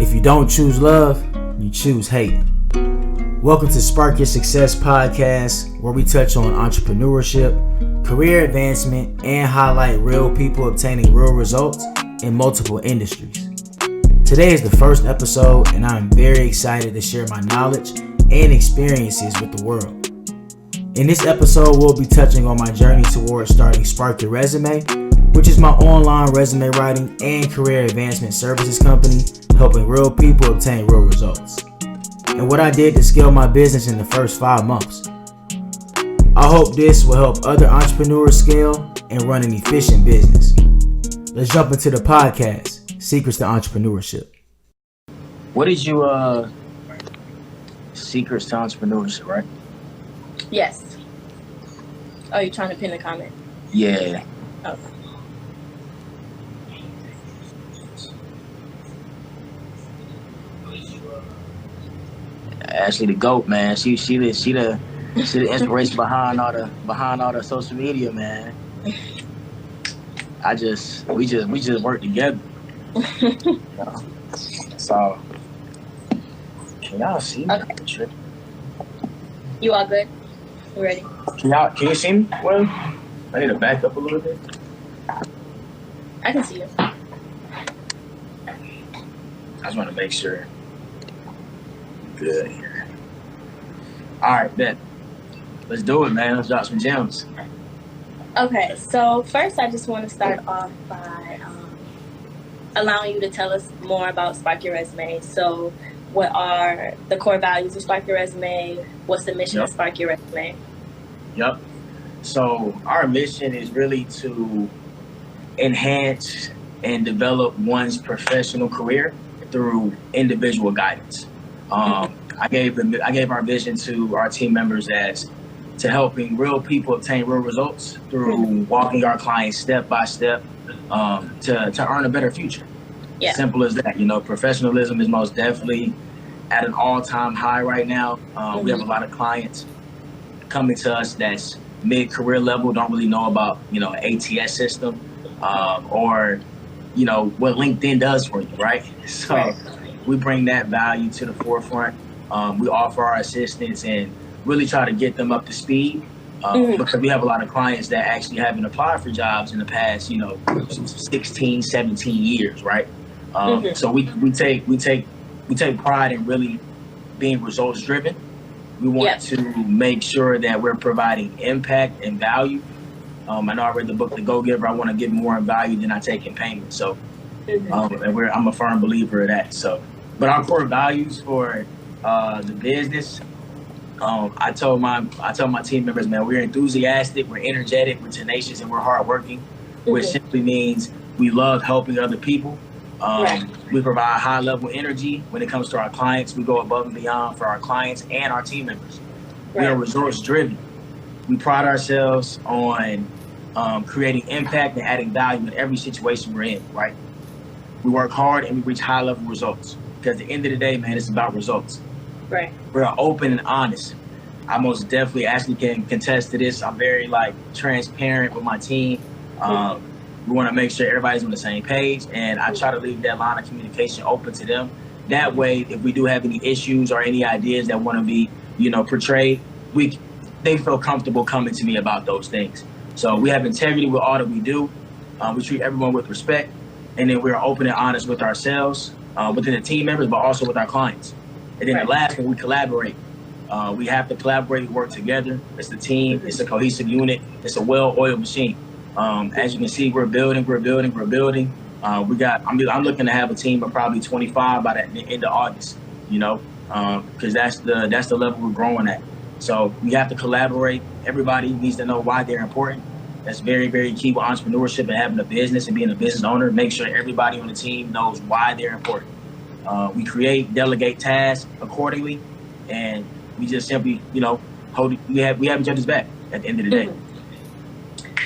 If you don't choose love, you choose hate. Welcome to Spark Your Success podcast, where we touch on entrepreneurship, career advancement, and highlight real people obtaining real results in multiple industries. Today is the first episode, and I'm very excited to share my knowledge and experiences with the world. In this episode, we'll be touching on my journey towards starting Spark Your Resume, which is my online resume writing and career advancement services company, helping real people obtain real results, and what I did to scale my business in the first 5 months. I hope this will help other entrepreneurs scale and run an efficient business. Let's jump into the podcast, Secrets to Entrepreneurship. What is your secrets to entrepreneurship, right? Yes. Oh, you're trying to pin a comment? Yeah. Okay. Ashley the GOAT, man. She the inspiration behind all the social media, man. We just work together. So can y'all see me? Okay. You all good? You ready? Can you see me? Well, I need to back up a little bit. I can see you. I just want to make sure. Good here. All right, bet. Let's do it, man. Let's drop some gems. Okay, so first I just want to start off by allowing you to tell us more about Spark Your Resume. So what are the core values of Spark Your Resume? What's the mission of Spark Your Resume? Yep. So our mission is really to enhance and develop one's professional career through individual guidance. I gave our vision to our team members as to helping real people obtain real results through walking our clients step by step to earn a better future. Yeah. Simple as that. Professionalism is most definitely at an all-time high right now. We have a lot of clients coming to us that's mid-career level, don't really know about ATS system or what LinkedIn does for you, right? So we bring that value to the forefront. We offer our assistance and really try to get them up to speed because we have a lot of clients that actually haven't applied for jobs in the past, 16, 17 years, right? So we take pride in really being results driven. We want to make sure that we're providing impact and value. I know I read the book, The Go-Giver. I want to give more in value than I take in payment. So, and I'm a firm believer of that. So, but our core values for the business, I told my team members, man, we're enthusiastic, we're energetic, we're tenacious, and we're hardworking, which simply means we love helping other people. We provide high level energy when it comes to our clients. We go above and beyond for our clients and our team members. We are results driven. We pride ourselves on creating impact and adding value in every situation we're in, right? We work hard and we reach high level results because at the end of the day, man, it's about results. Right. We're open and honest. I most definitely actually can contest to this. I'm very transparent with my team. We want to make sure everybody's on the same page, and I try to leave that line of communication open to them. That way, if we do have any issues or any ideas that want to be, portrayed, they feel comfortable coming to me about those things. So we have integrity with all that we do. We treat everyone with respect, and then we're open and honest with ourselves, within the team members, but also with our clients. And then the last one, we collaborate. We have to collaborate and work together. It's the team. It's a cohesive unit. It's a well-oiled machine. As you can see, we're building. I'm looking to have a team of probably 25 by the end of August, because that's the level we're growing at. So we have to collaborate. Everybody needs to know why they're important. That's very, very key with entrepreneurship and having a business and being a business owner. Make sure everybody on the team knows why they're important. We delegate tasks accordingly, and we just simply, we have each other's back at the end of the day.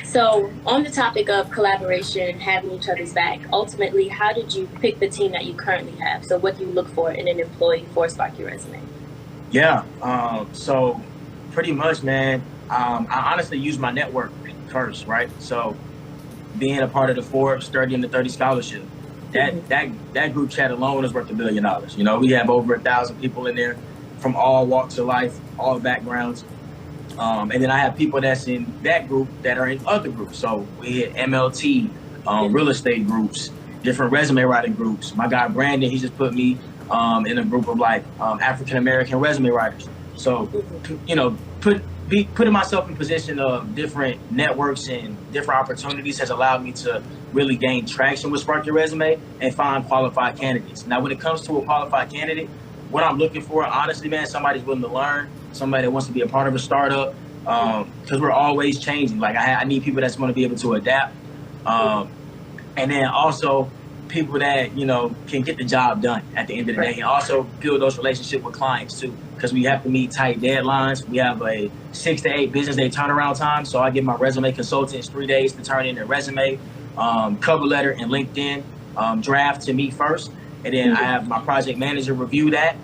So on the topic of collaboration, having each other's back, ultimately, how did you pick the team that you currently have? So what do you look for in an employee for Spark Your Resume? Yeah, so pretty much, man, I honestly use my network first, right? So being a part of the Forbes 30 under 30 scholarship, that group chat alone is worth $1 billion. You know, we have over 1,000 people in there from all walks of life, all backgrounds. And then I have people that's in that group that are in other groups. So we had MLT, real estate groups, different resume writing groups. My guy Brandon, he just put me in a group of like African American resume writers. So, you know, putting myself in position of different networks and different opportunities has allowed me to really gain traction with Spark Your Resume and find qualified candidates. Now, when it comes to a qualified candidate, what I'm looking for, honestly, man, somebody's willing to learn, somebody that wants to be a part of a startup, because we're always changing. Like I need people that's going to be able to adapt, and then also people that, you know, can get the job done at the end of the day, and also build those relationships with clients too, because we have to meet tight deadlines. We have a 6 to 8 business day turnaround time, so I give my resume consultants 3 days to turn in their resume, cover letter, and LinkedIn draft to me first. And then I have my project manager review that,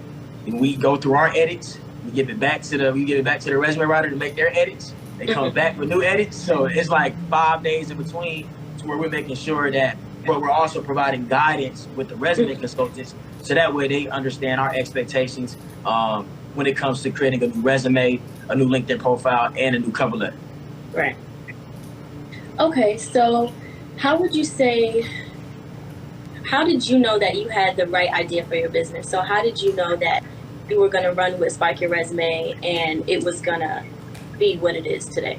and we go through our edits. We give it back to the resume writer to make their edits. They come back with new edits. So it's like 5 days in between to where we're making sure that, but we're also providing guidance with the resume consultants, so that way they understand our expectations when it comes to creating a new resume, a new LinkedIn profile, and a new cover letter. Right. Okay, so how did you know that you had the right idea for your business? So how did you know that you were going to run with Spark Your Resume and it was going to be what it is today?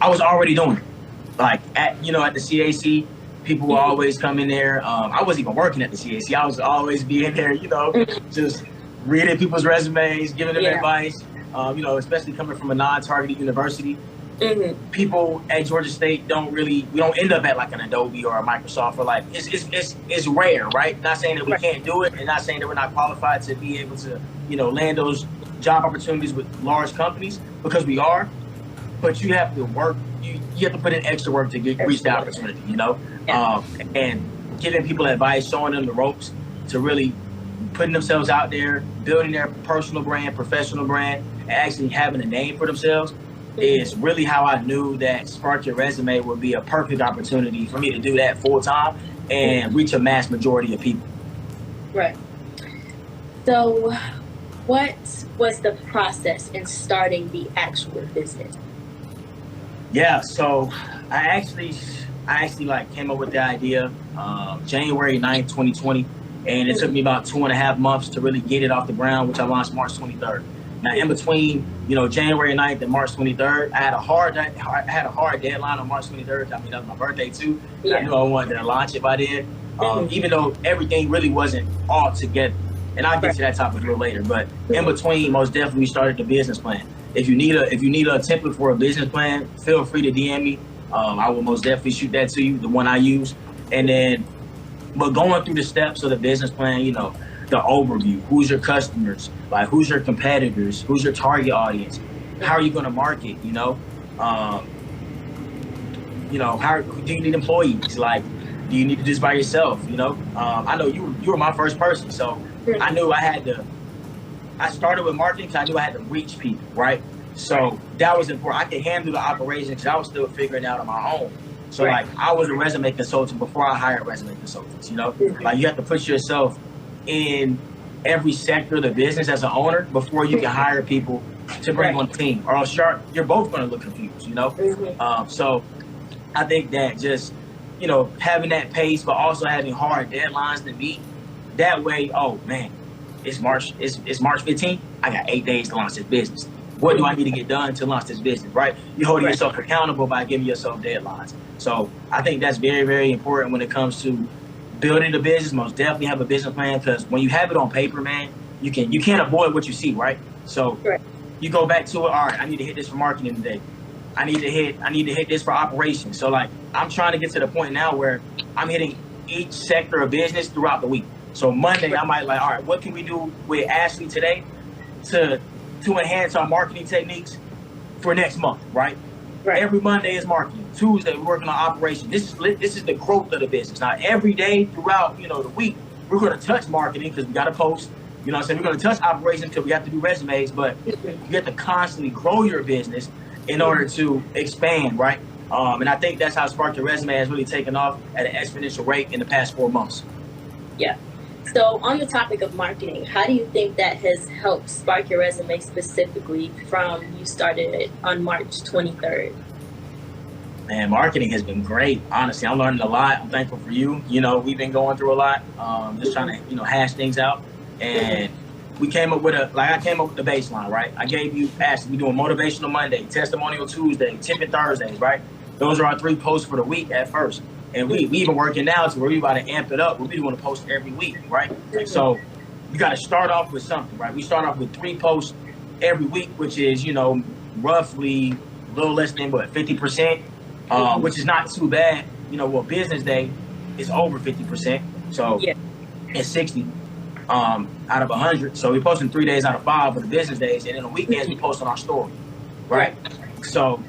I was already doing it. Like at the CAC, people will always come in there. I wasn't even working at the CAC. I was always being there, you know, just reading people's resumes, giving them advice, you know, especially coming from a non-targeted university. People at Georgia State we don't end up at like an Adobe or a Microsoft, or like it's rare, right? Not saying that we can't do it, and not saying that we're not qualified to be able to, you know, land those job opportunities with large companies, because we are. But you have to work. You have to put in extra work to reach the opportunity, you know. And giving people advice, showing them the ropes to really putting themselves out there, building their personal brand, professional brand, and actually having a name for themselves is really how I knew that Spark Your Resume would be a perfect opportunity for me to do that full time and reach a mass majority of people. Right. So what was the process in starting the actual business? Yeah, so I actually like came up with the idea January 9th, 2020, and it took me about 2.5 months to really get it off the ground, which I launched March 23rd. Now, in between, you know, January 9th and March 23rd, I had a hard deadline on March 23rd. I mean, that was my birthday too. I knew I wanted to launch it by then, even though everything really wasn't all together. And I'll get to that topic a little later. But in between, most definitely, we started the business plan. If you need a template for a business plan, feel free to DM me. I will most definitely shoot that to you, the one I use. And then, but going through the steps of the business plan, you know, the overview, who's your customers, like who's your competitors, who's your target audience, how are you going to market, you know, how do you need employees, like do you need to do this by yourself, you know. I know you were my first person, so I knew I started with marketing because I knew I had to reach people, right? So that was important. I could handle the operation because I was still figuring it out on my own. So like I was a resume consultant before I hired resume consultants, you know. Like you have to put yourself in every sector of the business as an owner before you can hire people to bring on the team, or else you're both going to look confused, you know. So I think that just, you know, having that pace, but also having hard deadlines to meet. That way, oh man, it's March 15th. I got 8 days to launch this business. What do I need to get done to launch this business, right? You're holding yourself accountable by giving yourself deadlines. So I think that's very, very important when it comes to building the business. Most definitely have a business plan, because when you have it on paper, man, you can't avoid what you see, right? So you go back to it. All right, I need to hit this for marketing today. I need to hit this for operations. So like I'm trying to get to the point now where I'm hitting each sector of business throughout the week. So Monday I might like, all right, what can we do with Ashley today to enhance our marketing techniques for next month, right? Every Monday is marketing. Tuesday we're working on operations. This is the growth of the business. Now every day throughout, you know, the week, we're going to touch marketing because we got to post. You know what I'm saying? We're going to touch operations because we have to do resumes, but you have to constantly grow your business in order to expand, right? And I think that's how Spark Your Resume has really taken off at an exponential rate in the past 4 months. Yeah. So on the topic of marketing, how do you think that has helped Spark Your Resume specifically from you started it on March 23rd? Man, marketing has been great. Honestly, I'm learning a lot. I'm thankful for you. You know, we've been going through a lot, just trying to, hash things out. And we came up with I came up with the baseline, right? I gave you, Ashley, we doing Motivational Monday, Testimonial Tuesday, Tipping Thursdays, right? Those are our 3 posts for the week at first. And we even working now to where we about to amp it up. We want to post every week, right? So you got to start off with something, right? We start off with 3 posts every week, which is, roughly a little less than 50%, which is not too bad. Business day is over 50%. So it's 60 out of 100. So we're posting 3 days out of 5 for the business days. And then on weekends, we post on our story, right? So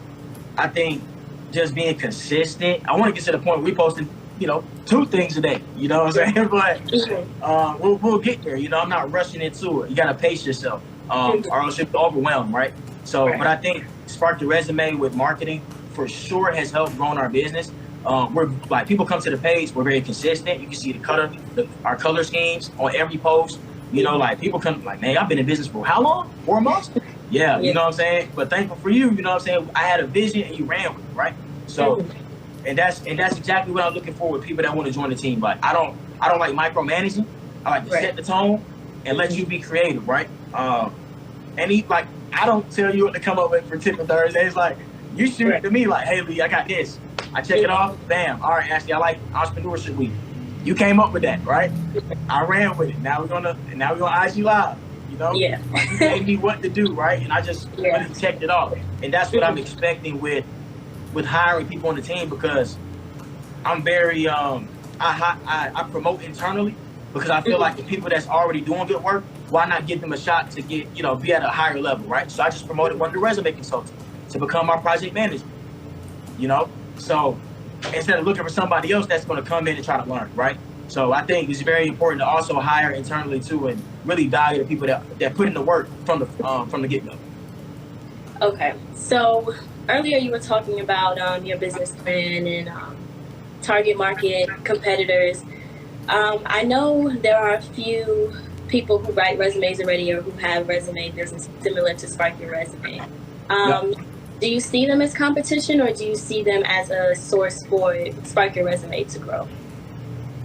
I think just being consistent. I want to get to the point where we posting, 2 things a day. You know what I'm saying? But we'll get there. I'm not rushing into it. You got to pace yourself, or else you'll be overwhelmed, right? So, but I think Spark Your Resume with marketing for sure has helped grow our business. We're like, people come to the page. We're very consistent. You can see our color schemes on every post. People come like, man, I've been in business for how long? 4 months? Yeah, you know what I'm saying? But thankful for you, you know what I'm saying? I had a vision and you ran with it, right? So, and that's exactly what I'm looking for with people that want to join the team. Like, I don't like micromanaging. I like to set the tone and let you be creative, right? I don't tell you what to come up with for Tipping Thursdays. Like, you shoot it to me like, hey, Lee, I got this. I check it off, bam. All right, Ashley, I like Entrepreneurship Week. You came up with that, right? I ran with it. Now we're gonna IG Live. You gave me what to do, right? And I just really checked it off. And that's what I'm expecting with hiring people on the team, because I'm very I promote internally, because I feel like the people that's already doing good work, why not give them a shot to get, be at a higher level, right? So I just promoted one of the resume consultants to become our project manager. So instead of looking for somebody else that's going to come in and try to learn, right? So I think it's very important to also hire internally too, and really value the people that put in the work from the get-go. Okay, so earlier you were talking about your business plan and target market, competitors. I know there are a few people who write resumes already or who have resume business similar to Spark Your Resume. Do you see them as competition, or do you see them as a source for Spark Your Resume to grow?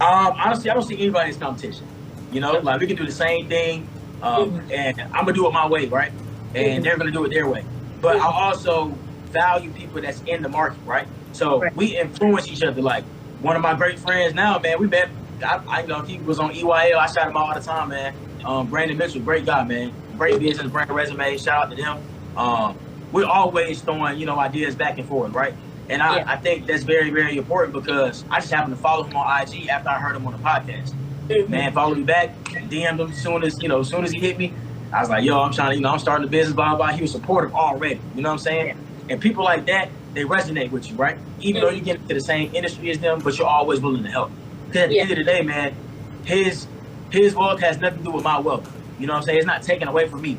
Honestly, I don't see anybody as competition. Like, we can do the same thing, and I'm gonna do it my way, right? And they're gonna do it their way. But I also value people that's in the market, right? So we influence each other. Like, one of my great friends now, man, we met. I he was on EYL. I shout him out all the time, man. Brandon Mitchell, great guy, man. Great business, brand resume. Shout out to them. We're always throwing, ideas back and forth, right? And I think that's very, very important, because I just happened to follow him on IG after I heard him on the podcast. Man, followed me back, DM'd him as soon as he hit me. I was like, yo, I'm trying to, I'm starting a business, blah, blah, blah. He was supportive already, you know what I'm saying? And people like that, they resonate with you, right? Even though you get into the same industry as them, but you're always willing to help. Because at the end of the day, man, his wealth has nothing to do with my wealth. You know what I'm saying? It's not taken away from me.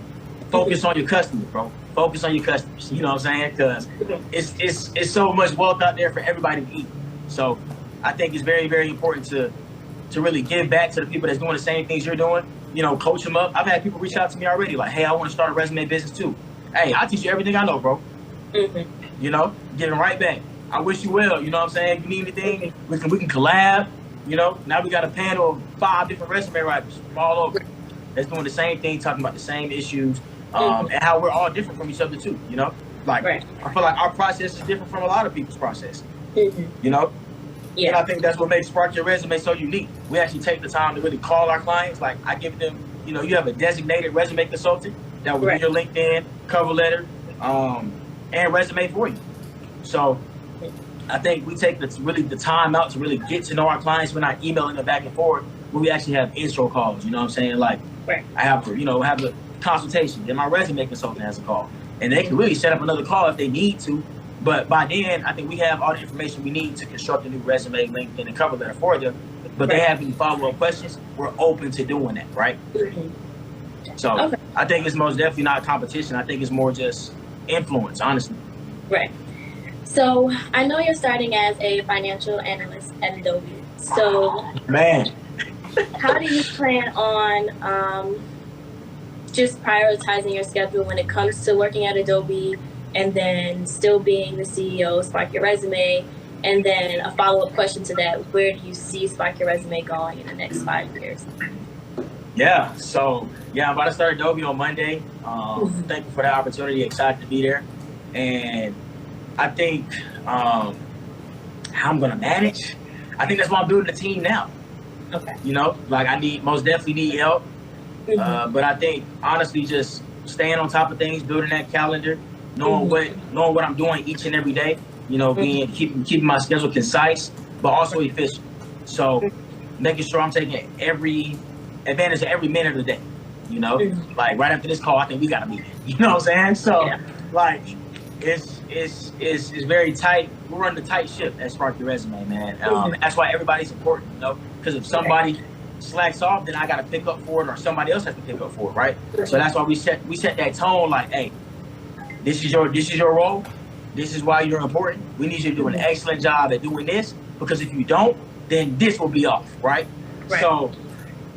Focus on your customers, bro. Focus on your customers. You know what I'm saying? Because it's so much wealth out there for everybody to eat. So I think it's very, very important to really give back to the people that's doing the same things you're doing. Coach them up. I've had people reach out to me already, like, hey, I want to start a resume business too. Hey, I'll teach you everything I know, bro. Give them right back. I wish you well. You know what I'm saying? If you need anything, we can collab. Now we got a panel of 5 different resume writers from all over that's doing the same thing, talking about the same issues, and how we're all different from each other too. I feel like our process is different from a lot of people's process. And I think that's what makes Spark Your Resume so unique. We actually take the time to really call our clients. Like, I give them, you have a designated resume consultant that will do your LinkedIn, cover letter, and resume for you. So I think we take the time out to really get to know our clients. We're not emailing them back and forth. We actually have intro calls. You know what I'm saying? Like, I have to, have a consultation. Then my resume consultant has a call, and they can really set up another call if they need to. But by then, I think we have all the information we need to construct a new resume, LinkedIn, and cover letter for them. But they have any follow-up questions, we're open to doing that, right? So I think it's most definitely not competition. I think it's more just influence, honestly. Right. So I know you're starting as a financial analyst at Adobe. So, Man, how do you plan on just prioritizing your schedule when it comes to working at Adobe, and then still being the CEO of Spark Your Resume? And then a follow-up question to that: where do you see Spark Your Resume going in the next 5 years? yeah. So yeah, I'm about to start Adobe on Monday. Thank you for the opportunity. Excited to be there. And I think how I'm gonna manage. I think that's why I'm building a team now. Okay. You know, like I most definitely need help. But I think honestly, just staying on top of things, building that calendar, knowing what I'm doing each and every day. You know, keeping my schedule concise, but also efficient. So making sure I'm taking every advantage of every minute of the day. You know, like right after this call, I think we got a meeting. You know what I'm saying? So like it's very tight. We're running a tight ship at Spark Your Resume, man. That's why everybody's important, you know, because if somebody slacks off, then I got to pick up for it, or somebody else has to pick up for it, right? So that's why we set that tone, like, hey, this is your role. This is why you're important. We need you to do an excellent job at doing this, because if you don't, then this will be off, right? So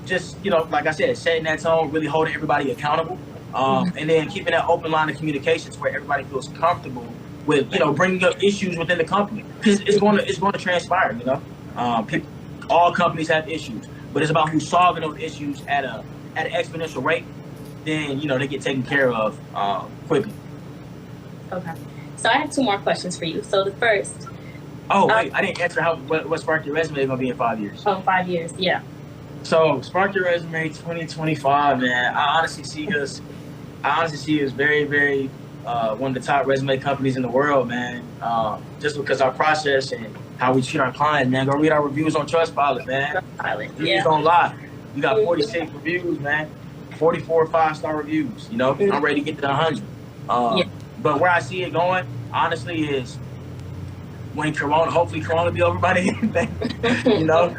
just, you know, like I said, setting that tone, really holding everybody accountable, and then keeping that open line of communications where everybody feels comfortable with, you know, bringing up issues within the company, because it's going to transpire, you know. All companies have issues, but it's about who's solving those issues at an exponential rate. Then, you know, they get taken care of quickly. Okay. So I have 2 more questions for you. So the first. Oh, wait, I didn't answer what Spark Your Resume is going to be in 5 years. Oh, 5 years, yeah. So Spark Your Resume 2025, man. I honestly see us very, very one of the top resume companies in the world, man. Just because our process and how we treat our clients, man. Go read our reviews on Trustpilot, man. Reviews don't lie. We got 46 reviews, man. 44 5-star reviews. You know, I'm ready to get to 100. But where I see it going, honestly, is when hopefully Corona will be over by then. You know,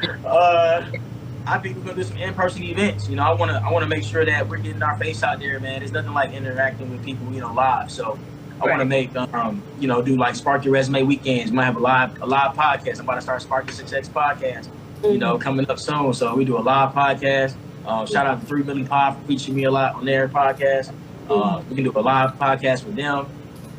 I think we're gonna do some in-person events. You know, I wanna make sure that we're getting our face out there, man. There's nothing like interacting with people, you know, live. So I want to make, you know, do like Spark Your Resume weekends. We might have a live podcast. I'm about to start Spark Your Success podcast, you know, coming up soon. So we do a live podcast. Shout out to 3 Milli Pod for featuring me a lot on their podcast. We can do a live podcast with them.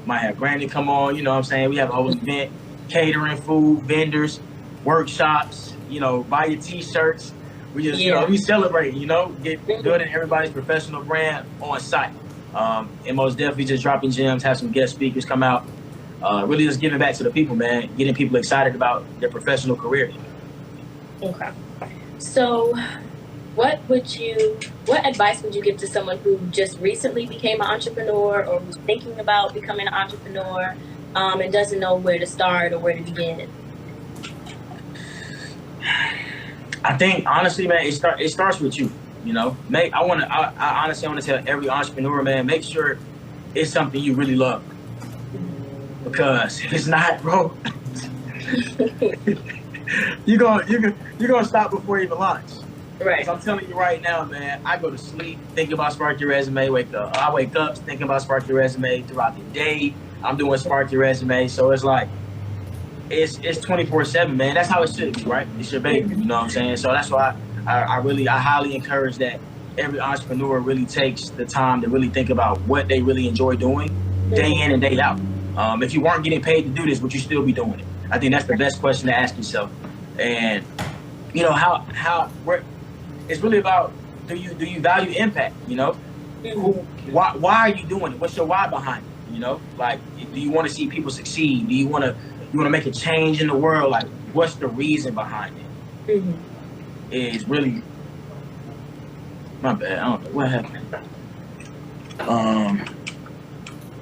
Might have Brandon come on, you know what I'm saying? We have a whole event, catering, food, vendors, workshops, you know, buy your t-shirts. We just, you know, we celebrate, you know, building everybody's professional brand on site. And most definitely just dropping gems, have some guest speakers come out. Really just giving back to the people, man, getting people excited about their professional career. Okay. So what advice would you give to someone who just recently became an entrepreneur, or who's thinking about becoming an entrepreneur, and doesn't know where to start or where to begin? I think honestly, man, it starts with you. You know, I honestly want to tell every entrepreneur, man, make sure it's something you really love. Because if it's not, bro, you're gonna stop before you even launch. Right. So I'm telling you right now, man, I go to sleep thinking about Spark Your Resume. I wake up thinking about Spark Your Resume throughout the day. I'm doing Spark Your Resume, so it's like it's 24/7, man. That's how it should be, right? It's your baby, you know what I'm saying? So that's why I highly encourage that every entrepreneur really takes the time to really think about what they really enjoy doing day in and day out. If you weren't getting paid to do this, would you still be doing it? I think that's the best question to ask yourself. And you know where it's really about, do you value impact? You know, why are you doing it? What's your why behind it? You know, like, do you want to see people succeed? Do you want to make a change in the world? Like, what's the reason behind it? Is really, my bad. I don't know what happened.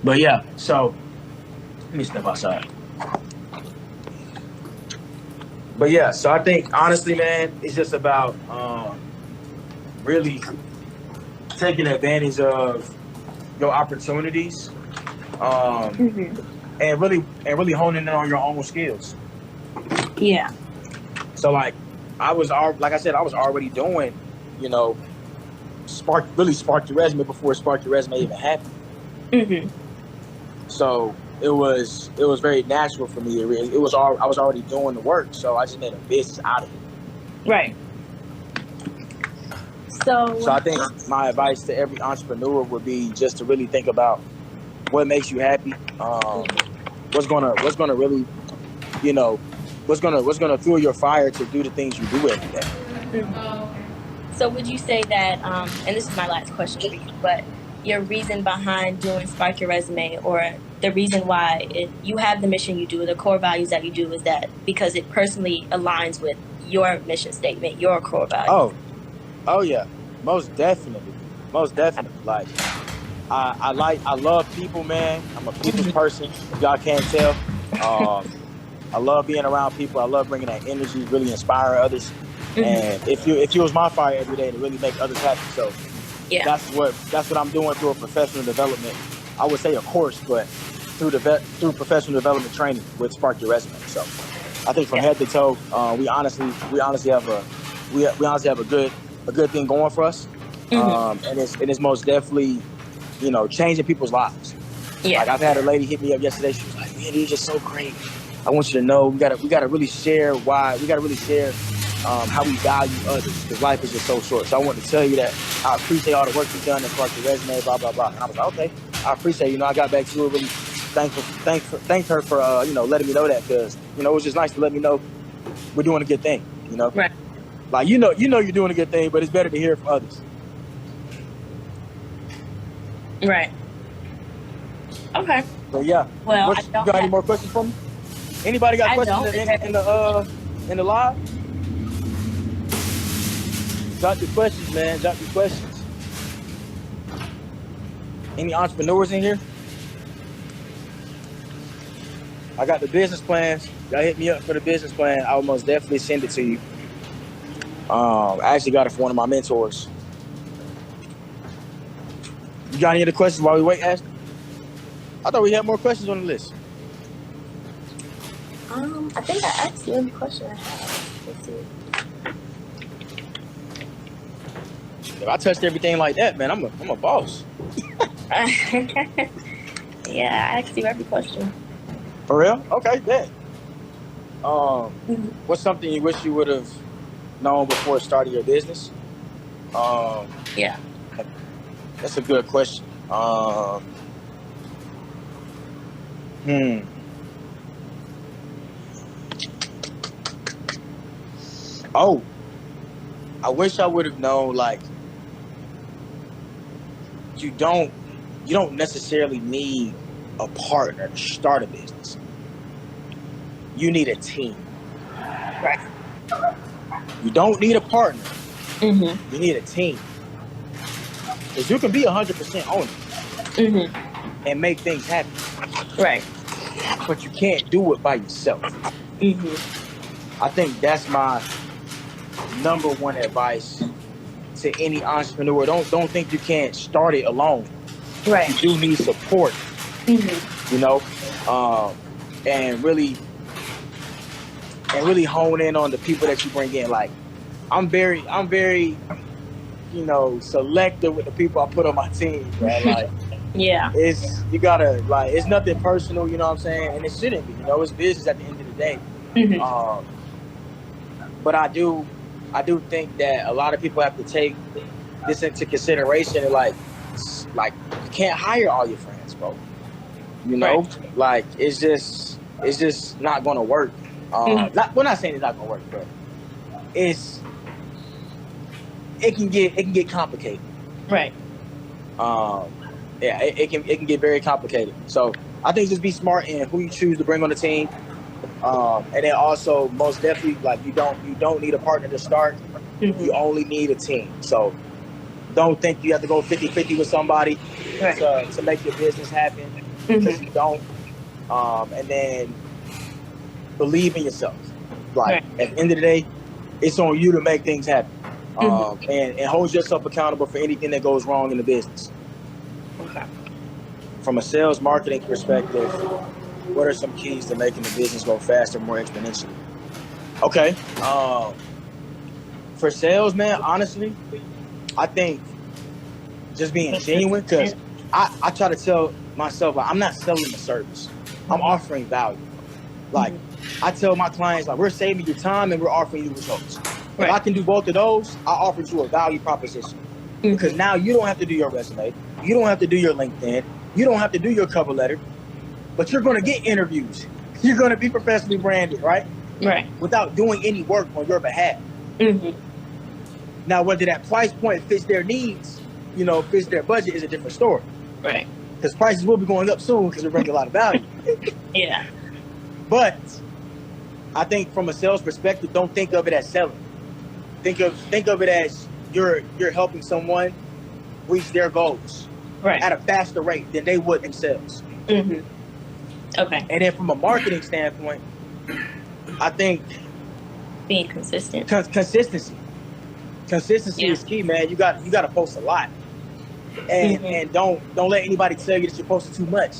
But yeah. So let me step outside. But yeah. So I think honestly, man, it's just about really taking advantage of your opportunities, and really honing in on your own skills. Yeah. So like I was already doing, you know, Spark Your Resume before Spark Your Resume even happened. So it was very natural for me. It was all, I was already doing the work, so I just made a business out of it. Right. So I think my advice to every entrepreneur would be just to really think about what makes you happy. What's gonna really, you know, what's gonna fuel your fire to do the things you do every day. Mm-hmm. So would you say that, and this is my last question for you, but your reason behind doing Spark Your Resume, or the reason why you have the mission you do, the core values that you do, is that because it personally aligns with your mission statement, your core values? Oh yeah, most definitely. Like I love people, man. I'm a people's person. If y'all can't tell. I love being around people. I love bringing that energy, really inspire others. And if you was my fire every day to really make others happy. So yeah, that's what I'm doing through a professional development. I would say a course, but through professional development training with Spark Your Resume. So I think from head to toe, we honestly have a good thing going for us. And it's most definitely, you know, changing people's lives. Yeah. Like I've had a lady hit me up yesterday. She was like, "Man, you're just so great. I want you to know we gotta really share why. We gotta really share how we value others, because life is just so short. So I want to tell you that I appreciate all the work you've done and Spark Your Resume, blah blah blah." And I was like, "Okay, I appreciate it." You know, I got back to her really thanked her for you know, letting me know that, because you know, it was just nice to let me know we're doing a good thing. You know, right? Like you know you're doing a good thing, but it's better to hear from others. Right. Okay. So yeah. Well, you got any more questions for me? Anybody got questions in the live? Drop your questions, man. Drop your questions. Any entrepreneurs in here? I got the business plans. Y'all hit me up for the business plan. I will most definitely send it to you. I actually got it from one of my mentors. You got any other questions while we wait, Ashley? I thought we had more questions on the list. I think I asked you every question I have. Let's see. If I touched everything like that, man, I'm a boss. Yeah, I asked you every question. For real? Okay, good. What's something you wish you would have known before starting your business? Yeah. That's a good question. Oh, I wish I would have known, like, you don't necessarily need a partner to start a business. You need a team. Right. You don't need a partner. Mm-hmm. You need a team. Because you can be 100% owner and make things happen. Right. But you can't do it by yourself. I think that's my number one advice to any entrepreneur. Don't think you can't start it alone. Right. You do need support. You know, and really hone in on the people that you bring in. Like, I'm very, you know, selective with the people I put on my team, right? Like, yeah, you gotta, like, it's nothing personal, you know what I'm saying? And it shouldn't be, you know, it's business at the end of the day. But I do think that a lot of people have to take this into consideration, and like you can't hire all your friends, bro. You know, right. Like it's just not gonna work. We're not saying it's not gonna work, but it can get complicated. Right. Yeah, it can get very complicated. So I think just be smart in who you choose to bring on the team. And then also, most definitely, like, you don't need a partner to start. You only need a team. So don't think you have to go 50-50 with somebody to make your business happen, because you don't. And then believe in yourself. Like, at the end of the day, it's on you to make things happen. And hold yourself accountable for anything that goes wrong in the business. Okay. From a sales marketing perspective, what are some keys to making the business go faster, more exponentially? Okay. For sales, man, honestly, I think just being genuine, because I try to tell myself, like, I'm not selling a service. I'm offering value. Like, I tell my clients, like, we're saving you time and we're offering you results. If I can do both of those, I offer you a value proposition. Because now you don't have to do your resume. You don't have to do your LinkedIn. You don't have to do your cover letter. But you're going to get interviews. You're going to be professionally branded, right? Right. Without doing any work on your behalf. Now, whether that price point fits their needs, you know, fits their budget is a different story. Right. Because prices will be going up soon because we're bringing a lot of value. Yeah. But I think from a sales perspective, don't think of it as selling. Think of it as you're helping someone reach their goals at a faster rate than they would themselves. Okay. And then from a marketing standpoint, I think being consistent. Consistency is key, man. You got to post a lot, and don't let anybody tell you that you're posting too much.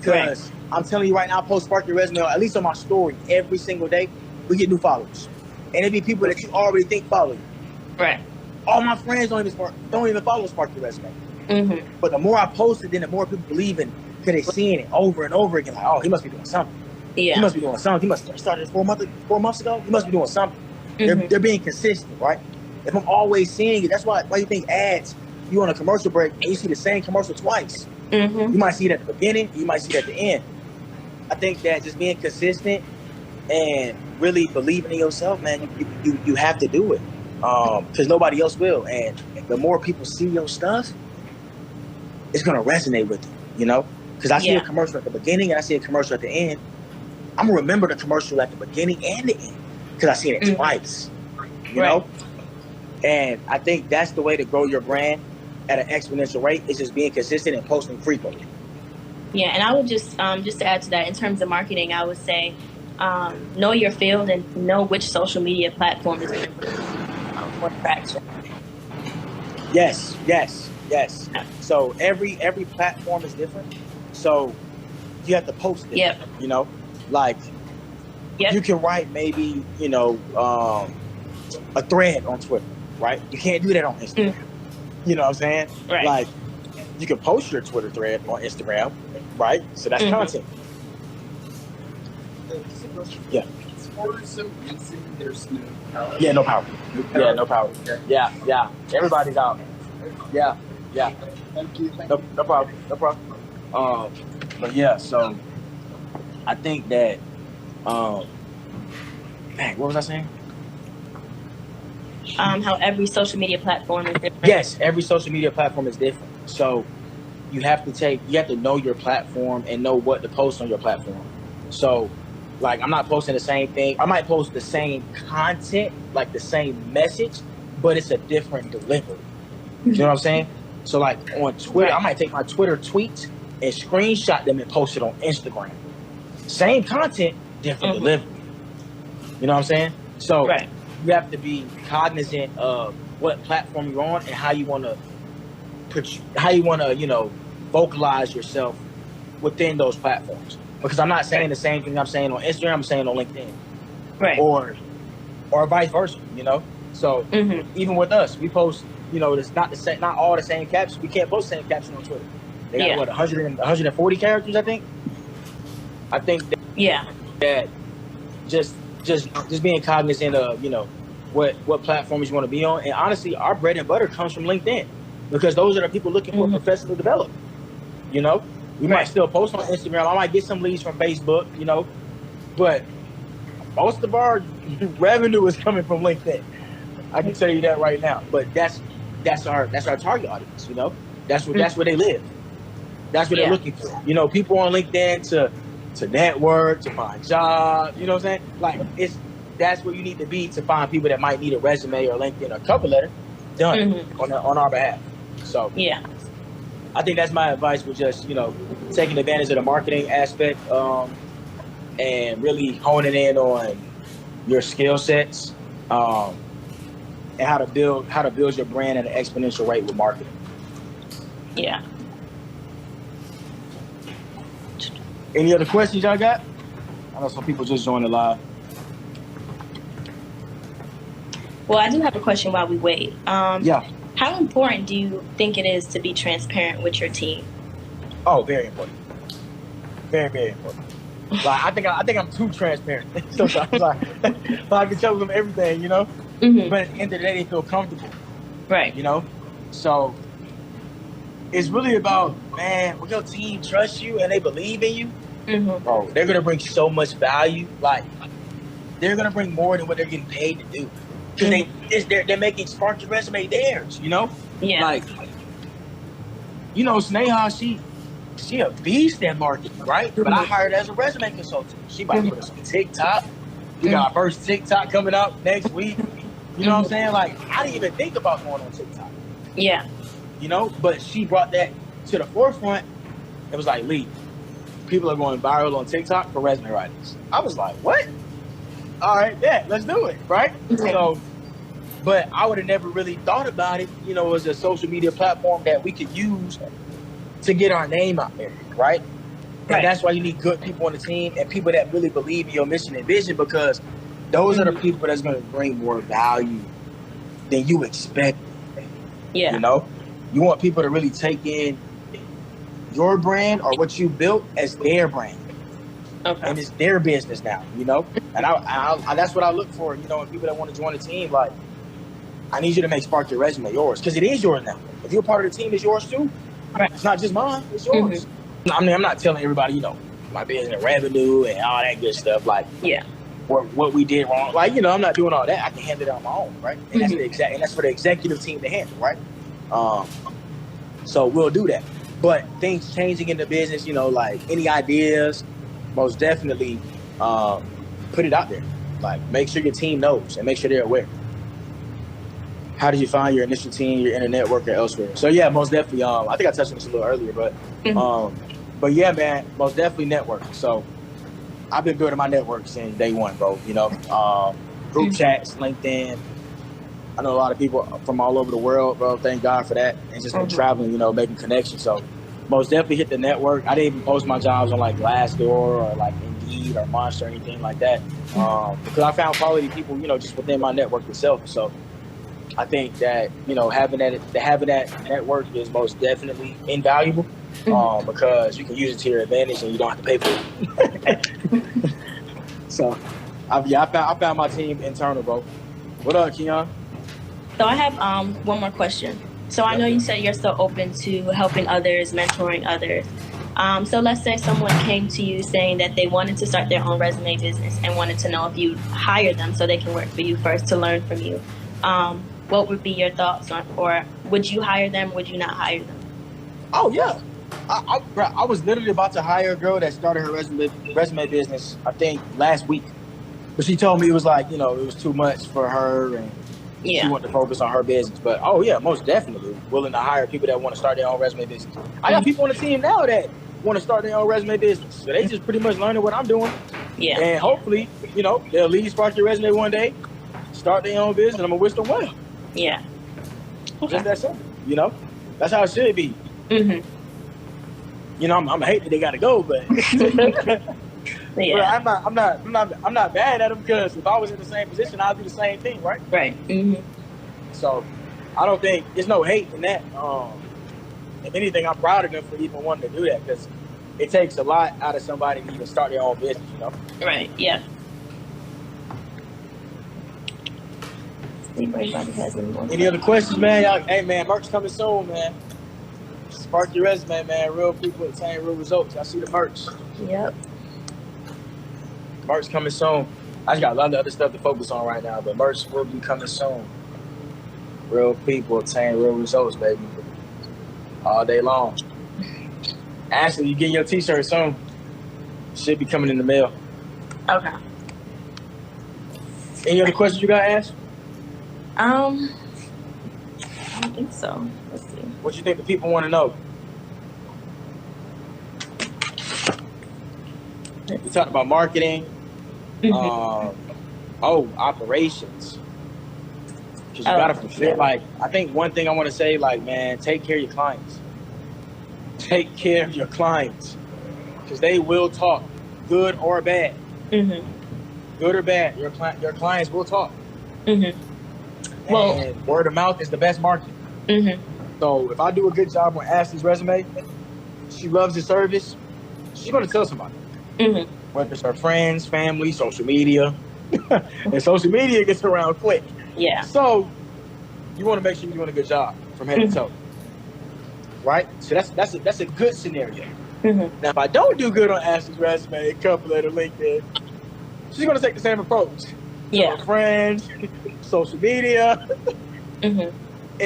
Because I'm telling you right now, I post Spark Your Resume, at least on my story, every single day. We get new followers, and it be people that you already think follow you. Right. All my friends don't even follow Spark Your Resume. But the more I post it, then the more people believe in, because they're seeing it over and over again. Like, oh, he must be doing something. Yeah. He must be doing something. He must have started 4 months ago. He must be doing something. They're being consistent, right? If I'm always seeing it, that's why you think ads, you on a commercial break and you see the same commercial twice. You might see it at the beginning, you might see it at the end. I think that just being consistent and really believing in yourself, man, you have to do it. Because nobody else will. And the more people see your stuff, it's going to resonate with them, you know? Because I see a commercial at the beginning and I see a commercial at the end. I'm going to remember the commercial at the beginning and the end because I seen it twice, you know? And I think that's the way to grow your brand at an exponential rate, is just being consistent and posting frequently. Yeah, and I would just to add to that, in terms of marketing, I would say know your field and know which social media platform is going to for traction. Yes. So every platform is different. So you have to post it. You know, like you can write maybe, you know, a thread on Twitter, right? You can't do that on Instagram. You know what I'm saying? Right. Like you can post your Twitter thread on Instagram, right? So that's content. Yeah. Yeah, no power. Yeah, no power. Yeah. Everybody's out. Yeah. Thank you. No problem. But yeah, so I think that what was I saying? How every social media platform is different. Yes, every social media platform is different. So you have to know your platform and know what to post on your platform. So like, I'm not posting the same thing. I might post the same content, like the same message, but it's a different delivery. You know what I'm saying? So like on Twitter, I might take my Twitter tweets and screenshot them and post it on Instagram. Same content, different delivery. You know what I'm saying? So you have to be cognizant of what platform you're on and how you want to, you know, vocalize yourself within those platforms. Because I'm not saying the same thing I'm saying on Instagram, I'm saying on LinkedIn. Right. Or vice versa, you know? So even with us, we post, you know, it's not all the same captions. We can't post the same caption on Twitter. They got 140 characters, I think. I think that just being cognizant of, you know, what platforms you want to be on. And honestly, our bread and butter comes from LinkedIn, because those are the people looking for professional development. You know, we might still post on Instagram. I might get some leads from Facebook, you know, but most of our revenue is coming from LinkedIn. I can tell you that right now. But that's our target audience. You know, that's where they live. That's what they're looking for. You know, people on LinkedIn to network, to find jobs. You know what I'm saying? Like that's where you need to be to find people that might need a resume or LinkedIn or cover letter done on our behalf. So I think that's my advice, with just, you know, taking advantage of the marketing aspect and really honing in on your skill sets and how to build your brand at an exponential rate with marketing. Yeah. Any other questions y'all got? I know some people just joined the live. Well, I do have a question while we wait. How important do you think it is to be transparent with your team? Oh, very important. Very, very important. Like, I think I'm too transparent. Sometimes I can tell them everything, you know. Mm-hmm. But at the end of the day, they feel comfortable, Right. you know. So it's really about, man, when your team trusts you and they believe in you, bro, they're gonna bring so much value. Like, they're gonna bring more than what they're getting paid to do, because they're making Spark Your Resume theirs, you know. Yeah. Like, you know, Sneha, she a beast at marketing, right? But I hired her as a resume consultant. She about to put us on TikTok. We got our first TikTok coming up next week. You know what I'm saying? Like, I didn't even think about going on TikTok. Yeah. You know, but she brought that to the forefront. It was like, Lee, people are going viral on TikTok for resume writers. I was like, what? All right, yeah, let's do it, right? So, but I would have never really thought about it, you know, as a social media platform that we could use to get our name out there, right? And that's why you need good people on the team and people that really believe in your mission and vision, because those are the people that's going to bring more value than you expect. Yeah. You know, you want people to really take in your brand or what you built as their brand. Okay. And it's their business now, you know? And I that's what I look for, you know, in people that want to join the team. Like, I need you to make Spark Your Resume yours, because it is yours now. If you're part of the team, it's yours too. Right. It's not just mine, it's yours. I mean, I'm not telling everybody, you know, my business revenue and all that good stuff, like, or what we did wrong. Like, you know, I'm not doing all that. I can handle it on my own, right? And that's for the executive team to handle, right? So we'll do that. But things changing in the business, you know, like any ideas, most definitely put it out there. Like, make sure your team knows and make sure they're aware. How did you find your initial team, your inner network, or elsewhere? So yeah, most definitely. I think I touched on this a little earlier, but yeah, man, most definitely network. So I've been building my network since day one, bro. You know, group chats, LinkedIn. I know a lot of people from all over the world, bro. Thank God for that. And just been traveling, you know, making connections. So most definitely hit the network. I didn't even post my jobs on like Glassdoor or like Indeed or Monster or anything like that, because I found quality people, you know, just within my network itself. So I think that, you know, having that network is most definitely invaluable, because you can use it to your advantage and you don't have to pay for it. So, I found my team internal, bro. What up, Keon? So I have one more question. So I know you said you're still open to helping others, mentoring others. So let's say someone came to you saying that they wanted to start their own resume business and wanted to know if you hire them so they can work for you first to learn from you. What would be your thoughts on, or would you hire them? Would you not hire them? Oh yeah, I was literally about to hire a girl that started her resume business, I think last week, but she told me it was like, you know, it was too much for her and she wanted to focus on her business. But oh yeah, most definitely willing to hire people that want to start their own resume business. I got people on the team now that want to start their own resume business, so they just pretty much learning what I'm doing. Yeah, and hopefully, you know, they'll leave Spark Your Resume one day, start their own business, and I'm gonna wish them well. Yeah. Okay. Just that simple, you know? That's how it should be. You know, I'm hate that they gotta go, but but I'm not bad at them, because if I was in the same position, I'd do the same thing, right? Right. So I don't think there's no hate in that. If anything, I'm proud of them for even wanting to do that, because it takes a lot out of somebody to even start their own business, you know? Right. Yeah. Any other questions, man? Hey, man, merch coming soon, man. Spark Your Resume, man. Real people attain real results. I see the merch. Yep. Merch coming soon. I just got a lot of other stuff to focus on right now, but merch will be coming soon. Real people attain real results, baby. All day long. Ashley, you getting your t-shirt soon. Should be coming in the mail. Okay. Any other questions you got, Ash? I don't think so. Let's see. What you think the people want to know? We talked about marketing. Operations. Because you gotta fulfill. Like, I think one thing I want to say, like, man, take care of your clients. Take care of your clients, because they will talk, good or bad. Good or bad, your clients will talk. Well, and word of mouth is the best marketing. So if I do a good job on Ashley's resume, she loves the service, she's going to tell somebody. Whether it's her friends, family, social media. And social media gets around quick. Yeah. So you want to make sure you're doing a good job from head to toe. Right? So that's a good scenario. Now, if I don't do good on Ashley's resume, cover letter, LinkedIn, she's going to take the same approach. Yeah. Her friends, social media, and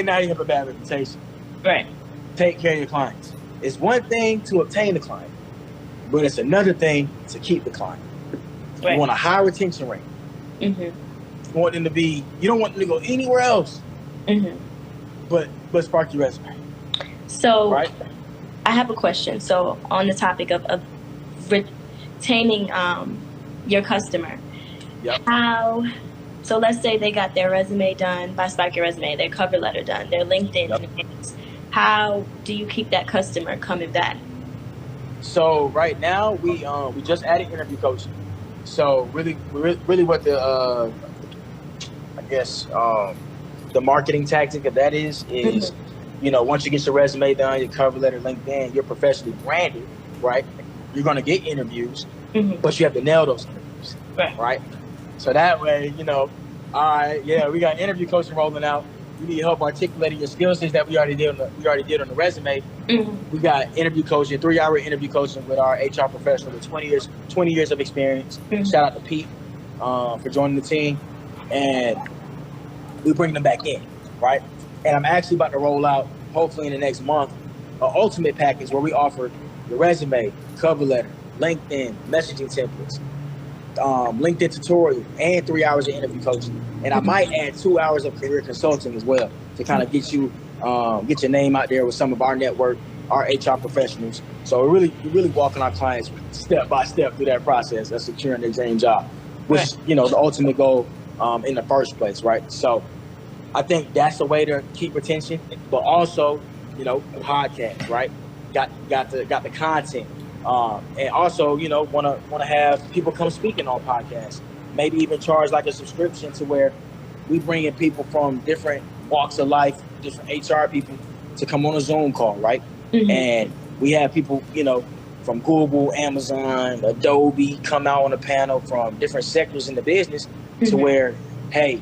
now you have a bad reputation. Right. Take care of your clients. It's one thing to obtain the client, but it's another thing to keep the client. Right. You want a high retention rate. You want them to be, you don't want them to go anywhere else but spark your resume. So, right? I have a question. So, on the topic of retaining your customer, so let's say they got their resume done by Spark Your Resume, their cover letter done, their LinkedIn. How do you keep that customer coming back? So right now we just added interview coaching. So really what the the marketing tactic of that is once you get your resume done, your cover letter, LinkedIn, you're professionally branded, right? You're going to get interviews, but you have to nail those interviews, right? So that way, all right, we got interview coaching rolling out. You need help articulating your skill sets that we already did on the resume. We got interview coaching, 3-hour interview coaching with our HR professional with 20 years of experience. Shout out to Pete for joining the team, and we bring them back in, right? And I'm actually about to roll out, hopefully in the next month, an ultimate package where we offer your resume, cover letter, LinkedIn, messaging templates, LinkedIn tutorial, and 3 hours of interview coaching. And I might add 2 hours of career consulting as well to kind of get you, get your name out there with some of our network, our HR professionals. So we're really walking our clients step by step through that process of securing their dream job, which is, the ultimate goal in the first place, right? So I think that's the way to keep retention, but also, podcasts, right? Got the content. And also, want to have people come speaking on podcasts. Maybe even charge like a subscription to where we bring in people from different walks of life, different HR people to come on a Zoom call, right? And we have people, from Google, Amazon, Adobe come out on a panel from different sectors in the business to where, hey,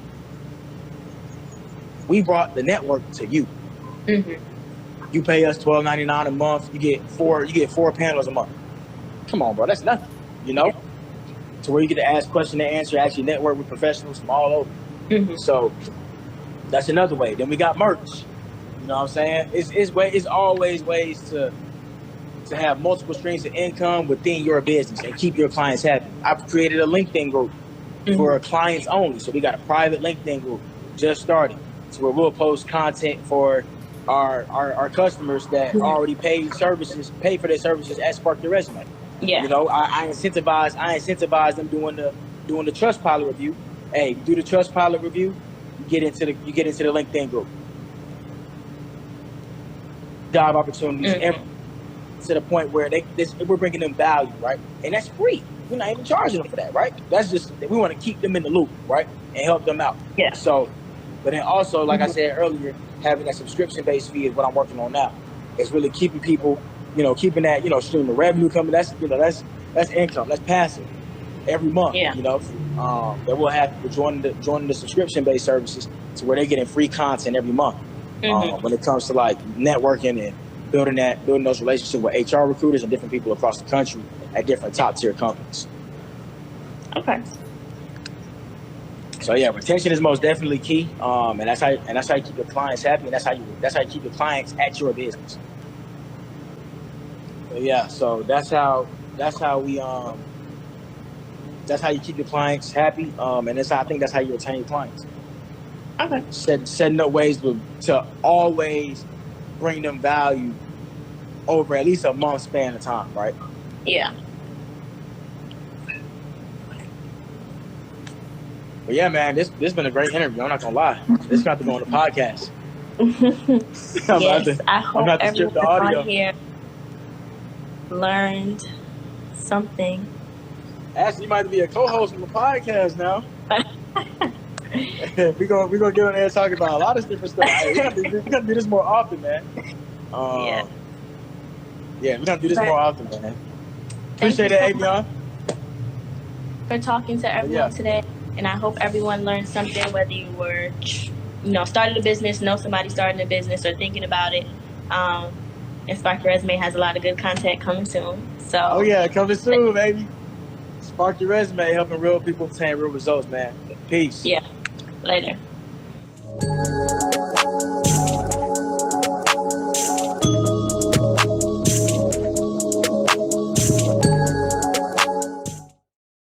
we brought the network to you. You pay us $12.99 a month. You get four panels a month. Come on, bro, that's nothing. To where you get to ask question and answer, actually network with professionals from all over. So that's another way. Then we got merch. You know what I'm saying? It's always ways to have multiple streams of income within your business and keep your clients happy. I've created a LinkedIn group for clients only. So we got a private LinkedIn group just started. So where we'll post content for our customers that already pay for their services at Spark Your Resume. Yeah. I incentivize them doing the Trustpilot review. Hey, you do the Trustpilot review, you get into the LinkedIn group. Job opportunities to the point where we're bringing them value, right? And that's free. We're not even charging them for that, right? That's just, we want to keep them in the loop, right? And help them out. Yeah. So, but then also, like I said earlier, having a subscription-based fee is what I'm working on now. It's really keeping people, keeping that, stream of revenue coming. That's income. That's passive every month. Yeah. That we'll have people joining the subscription-based services to where they're getting free content every month. When it comes to like networking and building those relationships with HR recruiters and different people across the country at different top-tier companies. Okay. So yeah, retention is most definitely key, and that's how you keep your clients happy, and that's how you keep your clients at your business. But yeah, so that's how you keep your clients happy, and I think that's how you retain your clients. Okay. Setting up ways to always bring them value over at least a month span of time, right? Yeah. But yeah, man, this been a great interview. I'm not gonna lie. This got to go on the podcast. I hope everyone on here learned something. Ashley, you might be a co-host on the podcast now. We're gonna get on there and talk about a lot of different stuff. Hey, we're gonna do this more often, man. Yeah, we're gonna do this more often, man. Appreciate it, Avion. For talking to everyone today, and I hope everyone learned something, whether you were, started a business, know somebody starting a business, or thinking about it. And Spark Your Resume has a lot of good content coming soon. So coming soon, baby. Spark Your Resume, helping real people obtain real results, man. Peace. Yeah. Later.